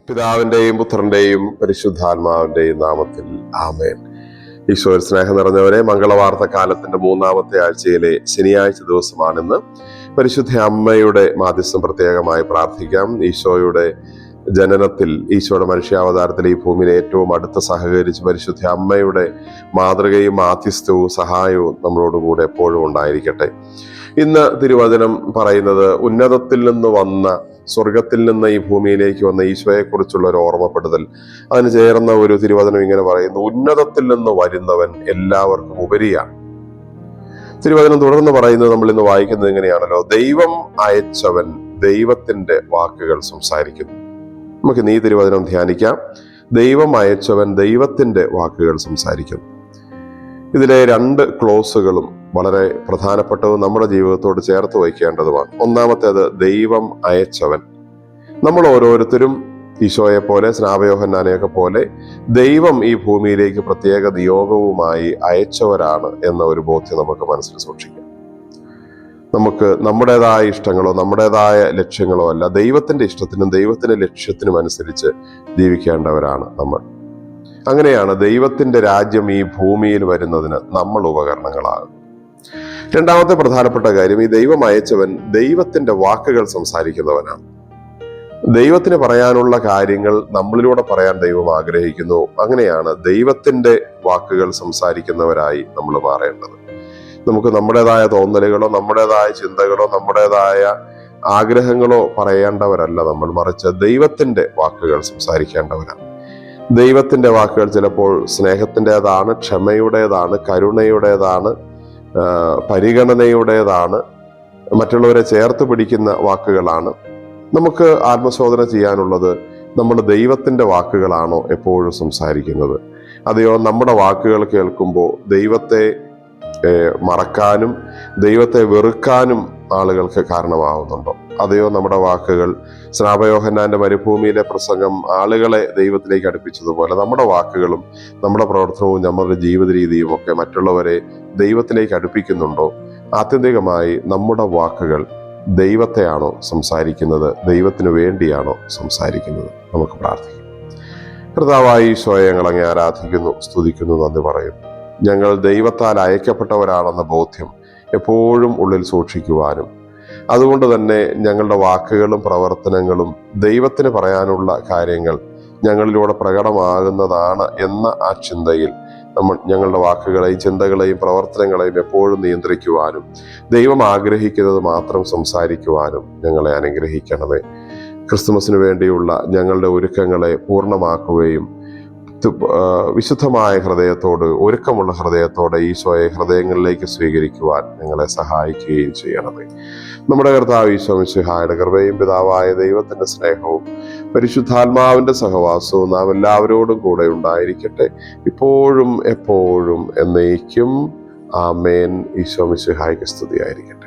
പിതാവിന്റെയും പുത്രന്റെയും പരിശുദ്ധാത്മാവിന്റെയും നാമത്തിൽ ആമേൻ. ഈശോയിൽ സ്നേഹം നിറഞ്ഞവരെ, മംഗളവാർത്ത കാലത്തിന്റെ 3-ാമത്തെ ആഴ്ചയിലെ ശനിയാഴ്ച ദിവസമാണിന്ന്. പരിശുദ്ധ അമ്മയുടെ മാധ്യസ്ഥം പ്രത്യേകമായി പ്രാർത്ഥിക്കാം. ഈശോയുടെ ജനനത്തിൽ, ഈശോയുടെ മനുഷ്യാവതാരത്തിൽ ഈ ഭൂമിയിൽ ഏറ്റവും അടുത്ത് സഹകരിച്ച് പരിശുദ്ധ അമ്മയുടെ മാതൃകയും മാധ്യസ്ഥവും സഹായവും നമ്മളോടുകൂടെ എപ്പോഴും ഉണ്ടായിരിക്കട്ടെ. ഇന്ന് തിരുവചനം പറയുന്നത് ഉന്നതത്തിൽ നിന്ന് വന്ന, സ്വർഗത്തിൽ നിന്ന് ഈ ഭൂമിയിലേക്ക് വന്ന ഈശോയെക്കുറിച്ചുള്ള ഒരു ഓർമ്മപ്പെടുത്തൽ. അതിന് ചേർന്ന ഒരു തിരുവചനം ഇങ്ങനെ പറയുന്നു: ഉന്നതത്തിൽ നിന്ന് വരുന്നവൻ എല്ലാവർക്കും ഉപരിയാണ്. തിരുവചനം തുടർന്ന് പറയുന്നത് നമ്മൾ ഇന്ന് വായിക്കുന്നത് ഇങ്ങനെയാണല്ലോ: ദൈവം അയച്ചവൻ ദൈവത്തിന്റെ വാക്കുകൾ സംസാരിക്കുന്നു. നമുക്ക് ഈ തിരുവചനം ധ്യാനിക്കാം. ദൈവം അയച്ചവൻ ദൈവത്തിന്റെ വാക്കുകൾ സംസാരിക്കുന്നു. ഇതിലെ 2 ക്ലോസുകളും വളരെ പ്രധാനപ്പെട്ടതും നമ്മുടെ ജീവിതത്തോട് ചേർത്ത് വയ്ക്കേണ്ടതുമാണ്. ഒന്നാമത്തേത്, ദൈവം അയച്ചവൻ. നമ്മൾ ഓരോരുത്തരും ഈശോയെ പോലെ, സ്നാപയോഹന്നാനെയൊക്കെ പോലെ ദൈവം ഈ ഭൂമിയിലേക്ക് പ്രത്യേക നിയോഗവുമായി അയച്ചവരാണ് എന്ന ഒരു ബോധ്യം നമുക്ക് മനസ്സിൽ സൂക്ഷിക്കാം. നമുക്ക് നമ്മുടേതായ ഇഷ്ടങ്ങളോ നമ്മുടേതായ ലക്ഷ്യങ്ങളോ അല്ല, ദൈവത്തിന്റെ ഇഷ്ടത്തിനും ദൈവത്തിന്റെ ലക്ഷ്യത്തിനും അനുസരിച്ച് ജീവിക്കേണ്ടവരാണ് നമ്മൾ. അങ്ങനെയാണ് ദൈവത്തിന്റെ രാജ്യം ഈ ഭൂമിയിൽ വരുന്നതിന് നമ്മൾ ഉപകരണങ്ങളാകും. രണ്ടാമത്തെ പ്രധാനപ്പെട്ട കാര്യം, ഈ ദൈവം അയച്ചവൻ ദൈവത്തിന്റെ വാക്കുകൾ സംസാരിക്കുന്നവനാണ്. ദൈവത്തിന് പറയാനുള്ള കാര്യങ്ങൾ നമ്മളിലൂടെ പറയാൻ ദൈവം ആഗ്രഹിക്കുന്നു. അങ്ങനെയാണ് ദൈവത്തിന്റെ വാക്കുകൾ സംസാരിക്കുന്നവരായി നമ്മൾ മാറേണ്ടത്. നമുക്ക് നമ്മുടേതായ തോന്നലുകളോ നമ്മുടേതായ ചിന്തകളോ നമ്മുടേതായ ആഗ്രഹങ്ങളോ പറയേണ്ടവരല്ല നമ്മൾ, മറിച്ച് ദൈവത്തിന്റെ വാക്കുകൾ സംസാരിക്കേണ്ടവരാണ്. ദൈവത്തിന്റെ വാക്കുകൾ ചിലപ്പോൾ സ്നേഹത്തിൻ്റെതാണ്, ക്ഷമയുടേതാണ്, കരുണയുടേതാണ്, പരിഗണനയുടേതാണ്, മറ്റുള്ളവരെ ചേർത്ത് പിടിക്കുന്ന വാക്കുകളാണ്. നമുക്ക് ആത്മശോധന ചെയ്യാനുള്ളത്, നമ്മൾ ദൈവത്തിന്റെ വാക്കുകളാണോ എപ്പോഴും സംസാരിക്കുന്നത്? അതെയോ നമ്മുടെ വാക്കുകൾ കേൾക്കുമ്പോൾ ദൈവത്തെ മറക്കാനും ദൈവത്തെ വെറുക്കാനും ആളുകൾക്ക് കാരണമാവുന്നുണ്ടോ? അതെയോ നമ്മുടെ വാക്കുകൾ, സ്നാപയോഹന്നാന്റെ മരുഭൂമിയിലെ പ്രസംഗം ആളുകളെ ദൈവത്തിലേക്ക് അടുപ്പിച്ചതുപോലെ, നമ്മുടെ വാക്കുകളും നമ്മുടെ പ്രവർത്തനവും നമ്മുടെ ജീവിത രീതിയും ഒക്കെ മറ്റുള്ളവരെ ദൈവത്തിലേക്ക് അടുപ്പിക്കുന്നുണ്ടോ? ആത്യന്തികമായി നമ്മുടെ വാക്കുകൾ ദൈവത്തെയാണോ സംസാരിക്കുന്നത്, ദൈവത്തിന് വേണ്ടിയാണോ സംസാരിക്കുന്നത്? നമുക്ക് പ്രാർത്ഥിക്കാം. കർത്താവായ ഈശോയെ, ഞങ്ങൾ അങ്ങേ ആരാധിക്കുന്നു, സ്തുതിക്കുന്നു, നന്ദി പറയുന്നു. ഞങ്ങൾ ദൈവത്താൽ അയക്കപ്പെട്ടവരാണെന്ന ബോധ്യം എപ്പോഴും ഉള്ളിൽ സൂക്ഷിക്കുവാനും, അതുകൊണ്ട് തന്നെ ഞങ്ങളുടെ വാക്കുകളും പ്രവർത്തനങ്ങളും ദൈവത്തിന് പറയാനുള്ള കാര്യങ്ങൾ ഞങ്ങളിലൂടെ പ്രകടമാകുന്നതാണ് എന്ന ആ ചിന്തയിൽ നമ്മൾ ഞങ്ങളുടെ വാക്കുകളെയും ചിന്തകളെയും പ്രവർത്തനങ്ങളെയും എപ്പോഴും നിയന്ത്രിക്കുവാനും, ദൈവം ആഗ്രഹിക്കുന്നത് മാത്രം സംസാരിക്കുവാനും ഞങ്ങളെ അനുഗ്രഹിക്കണമേ. ക്രിസ്തുമസിന് വേണ്ടിയുള്ള ഞങ്ങളുടെ ഒരുക്കങ്ങളെ പൂർണ്ണമാക്കുകയും വിശുദ്ധമായ ഹൃദയത്തോട്, ഒരുക്കമുള്ള ഹൃദയത്തോടെ ഈശോയെ ഹൃദയങ്ങളിലേക്ക് സ്വീകരിക്കുവാൻ ഞങ്ങളെ സഹായിക്കുകയും ചെയ്യണമേ. നമ്മുടെ കർത്താവ് ഈശോ മിശിഹായുടെ കൃപയും പിതാവായ ദൈവത്തിന്റെ സ്നേഹവും പരിശുദ്ധാത്മാവിന്റെ സഹവാസവും നാം എല്ലാവരോടും കൂടെ ഉണ്ടായിരിക്കട്ടെ, ഇപ്പോഴും എപ്പോഴും എന്നേക്കും. ആമേൻ. ഈശോ മിശിഹായ്ക്ക് സ്തുതിയായിരിക്കട്ടെ.